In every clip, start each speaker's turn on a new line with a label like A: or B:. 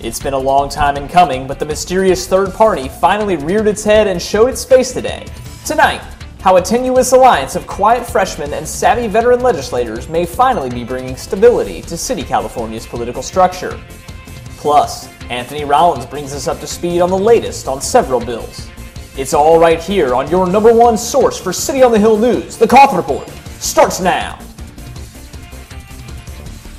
A: It's been a long time in coming, but the mysterious third party finally reared its head and showed its face today. Tonight, how a tenuous alliance of quiet freshmen and savvy veteran legislators may finally be bringing stability to City California's political structure. Plus, Anthony Rollins brings us up to speed on the latest on several bills. It's all right here on your #1 source for City on the Hill news. The COTH Report starts now.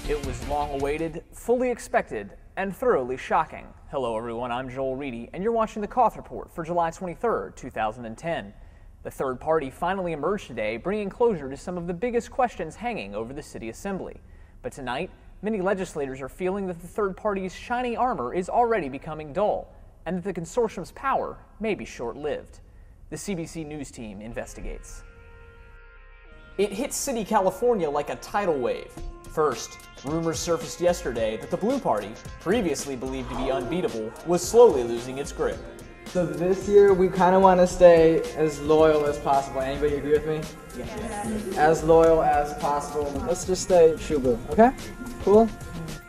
A: It was long awaited, fully expected, and thoroughly shocking. Hello everyone, I'm Joel Reedy, and you're watching the COTH Report for July 23rd, 2010. The third party finally emerged today, bringing closure to some of the biggest questions hanging over the City Assembly. But tonight, many legislators are feeling that the third party's shiny armor is already becoming dull, and that the consortium's power may be short-lived. The CBC News team investigates. It hit City California like a tidal wave. First, rumors surfaced yesterday that the Blue Party, previously believed to be unbeatable, was slowly losing its grip.
B: So this year, we kind of want to stay as loyal as possible. Anybody agree with me? Yes. As loyal as possible. Let's just stay Shubu, okay? Cool?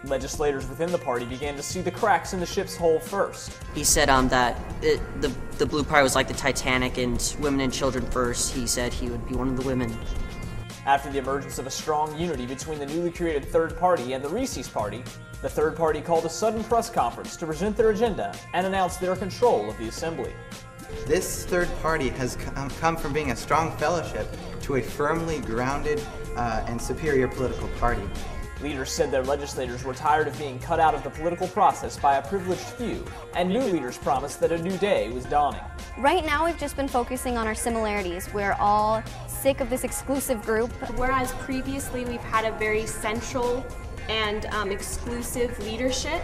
A: Legislators within the party began to see the cracks in the ship's hull first.
C: He said that the Blue Party was like the Titanic and women and children first. He said he would be one of the women.
A: After the emergence of a strong unity between the newly created third party and the Reese's party, the third party called a sudden press conference to present their agenda and announce their control of the assembly.
D: This third party has come from being a strong fellowship to a firmly grounded and superior political party.
A: Leaders said their legislators were tired of being cut out of the political process by a privileged few, and new leaders promised that a new day was dawning.
E: Right now, we've just been focusing on our similarities. We're all sick of this exclusive group.
F: Whereas previously we've had a very central and exclusive leadership,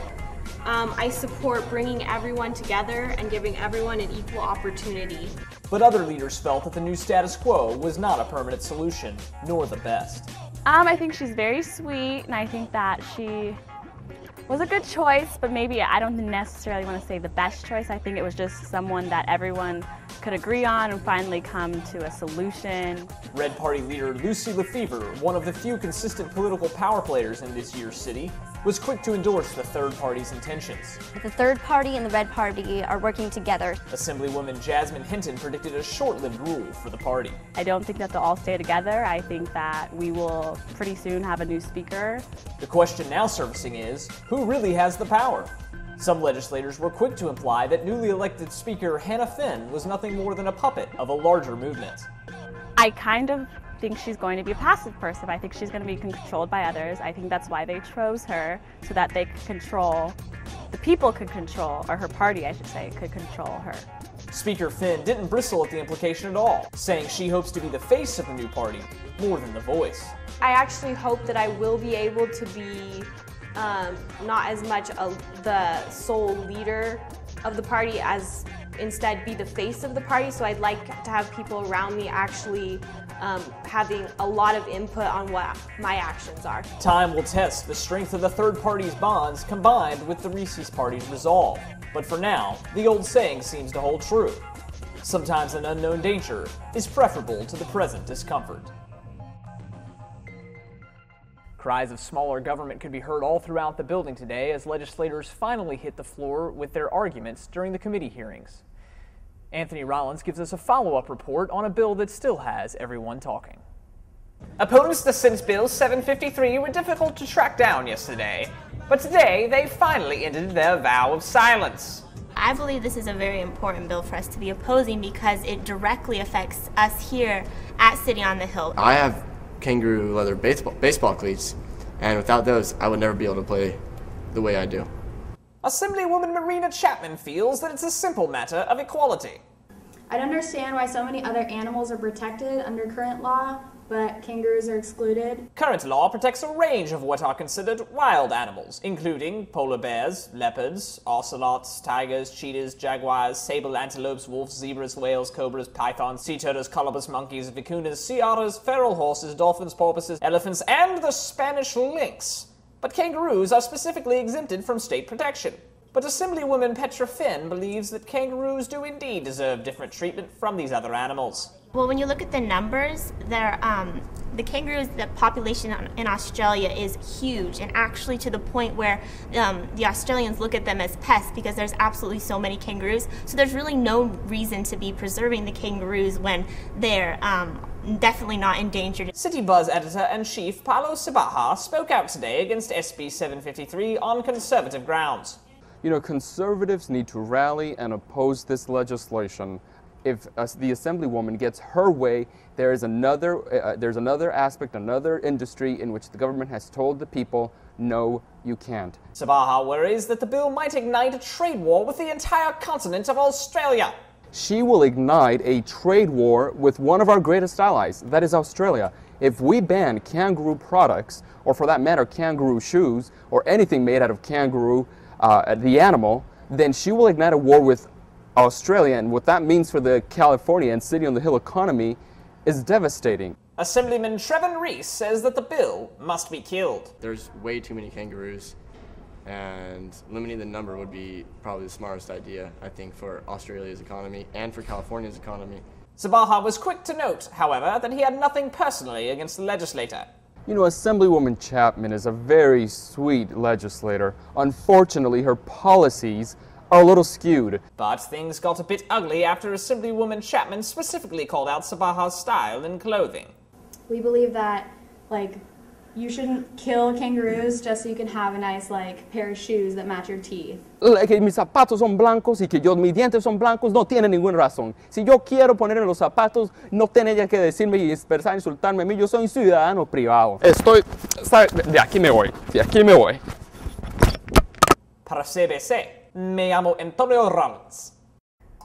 F: I support bringing everyone together and giving everyone an equal opportunity.
A: But other leaders felt that the new status quo was not a permanent solution, nor the best.
G: I think she's very sweet, and I think that she was a good choice, but maybe I don't necessarily want to say the best choice. I think it was just someone that everyone could agree on and finally come to a solution.
A: Red Party leader Lucy Lefevre, one of the few consistent political power players in this year's city, was quick to endorse the third party's intentions.
E: The third party and the red party are working together.
A: Assemblywoman Jasmine Hinton predicted a short-lived rule for the party.
G: I don't think that they'll all stay together. I think that we will pretty soon have a new speaker.
A: The question now surfacing is, who really has the power? Some legislators were quick to imply that newly elected Speaker Hannah Finn was nothing more than a puppet of a larger movement.
G: I kind of think she's going to be a passive person. I think she's going to be controlled by others. I think that's why they chose her, so that they could control, the people could control, or her party, I should say, could control her.
A: Speaker Finn didn't bristle at the implication at all, saying she hopes to be the face of the new party more than the voice.
F: I actually hope that I will be able to be not as much the sole leader of the party as instead be the face of the party. So I'd like to have people around me actually having a lot of input on what my actions are.
A: Time will test the strength of the third party's bonds combined with the Reese's party's resolve. But for now, the old saying seems to hold true. Sometimes an unknown danger is preferable to the present discomfort. Cries of smaller government could be heard all throughout the building today as legislators finally hit the floor with their arguments during the committee hearings. Anthony Rollins gives us a follow-up report on a bill that still has everyone talking. Opponents to Senate Bill 753 were difficult to track down yesterday, but today they finally ended their vow of silence.
H: I believe this is a very important bill for us to be opposing because it directly affects us here at City on the Hill.
I: I have kangaroo leather baseball cleats, and without those I would never be able to play the way I do.
A: Assemblywoman Marina Chapman feels that it's a simple matter of equality.
J: I don't understand why so many other animals are protected under current law, but kangaroos are excluded.
A: Current law protects a range of what are considered wild animals, including polar bears, leopards, ocelots, tigers, cheetahs, jaguars, sable antelopes, wolves, zebras, whales, cobras, pythons, sea turtles, colobus, monkeys, vicunas, sea otters, feral horses, dolphins, porpoises, elephants, and the Spanish lynx. But kangaroos are specifically exempted from state protection. But Assemblywoman Petra Finn believes that kangaroos do indeed deserve different treatment from these other animals.
H: Well, when you look at the numbers, the kangaroos, the population in Australia is huge, and actually to the point where the Australians look at them as pests because there's absolutely so many kangaroos. So there's really no reason to be preserving the kangaroos when they're definitely not endangered.
A: City Buzz editor-in-chief Paulo Sabaha spoke out today against SB 753 on conservative grounds.
K: You know, conservatives need to rally and oppose this legislation. If the Assemblywoman gets her way, there's another aspect, another industry in which the government has told the people, no, you can't.
A: Sabaha worries that the bill might ignite a trade war with the entire continent of Australia.
K: She will ignite a trade war with one of our greatest allies, that is Australia. If we ban kangaroo products, or for that matter, kangaroo shoes, or anything made out of kangaroo, the animal, then she will ignite a war with Australia, and what that means for the California and City on the Hill economy is devastating.
A: Assemblyman Trevin Reese says that the bill must be killed.
I: There's way too many kangaroos, and limiting the number would be probably the smartest idea, I think, for Australia's economy and for California's economy.
A: Sabaha was quick to note, however, that he had nothing personally against the legislator.
K: You know, Assemblywoman Chapman is a very sweet legislator. Unfortunately, her policies are a little skewed.
A: But things got a bit ugly after Assemblywoman Chapman specifically called out Sabaha's style in clothing.
J: We believe that, you shouldn't kill kangaroos just so you can have a nice, pair of shoes that match your teeth.
K: Que mis zapatos son blancos y que mis dientes son blancos no tiene ninguna razón. Si yo quiero ponerme los zapatos, no tiene ella que decirme y empezar a insultarme a mí. Yo soy un ciudadano privado. De aquí me voy. De aquí me voy.
A: Para CBC, me llamo Antonio Rollins.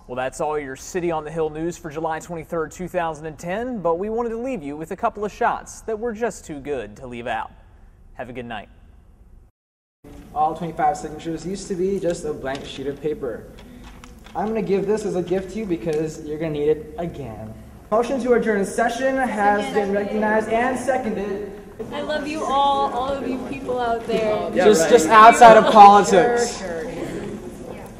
A: Well, that's all your City on the Hill news for July 23rd, 2010, but we wanted to leave you with a couple of shots that were just too good to leave out. Have a good night.
B: All 25 signatures used to be just a blank sheet of paper. I'm going to give this as a gift to you because you're going to need it again. Motion to adjourn session has been recognized and seconded.
L: I love you all of you people out there.
B: Just outside of politics.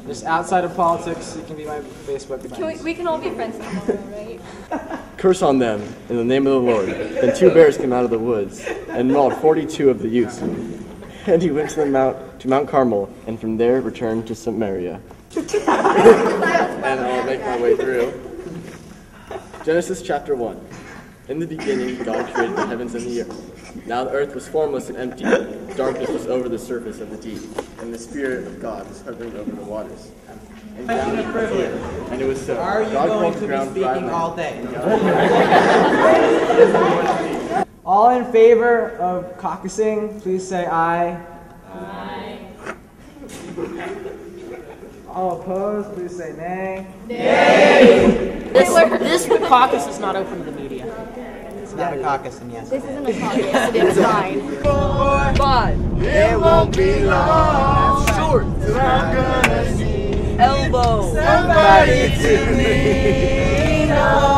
B: Just outside of politics, you can be my Facebook friends.
L: We can all be friends tomorrow, right?
I: Curse on them in the name of the Lord. Then 2 bears came out of the woods and mauled 42 of the youths. And he went to Mount Carmel, and from there returned to Samaria. And I'll make my way through. Genesis chapter 1. In the beginning, God created the heavens and the earth. Now the earth was formless and empty. Darkness was over the surface of the deep, and the Spirit of God was hovering over the waters. And ground was clear, and it was so.
D: Are you
I: God
D: going
I: called
D: to
I: the
D: be
I: ground
D: speaking
I: dry
D: all
I: land.
D: day?
B: All in favor of caucusing, please say aye.
L: Aye.
B: All opposed, please say nay.
L: Nay!
M: This caucus is not open to the media.
D: It's not a caucus, and yes.
E: This isn't a caucus, it is mine.
M: But
N: it won't be long.
M: Short.
N: I'm gonna see
M: elbow.
N: somebody to lean on.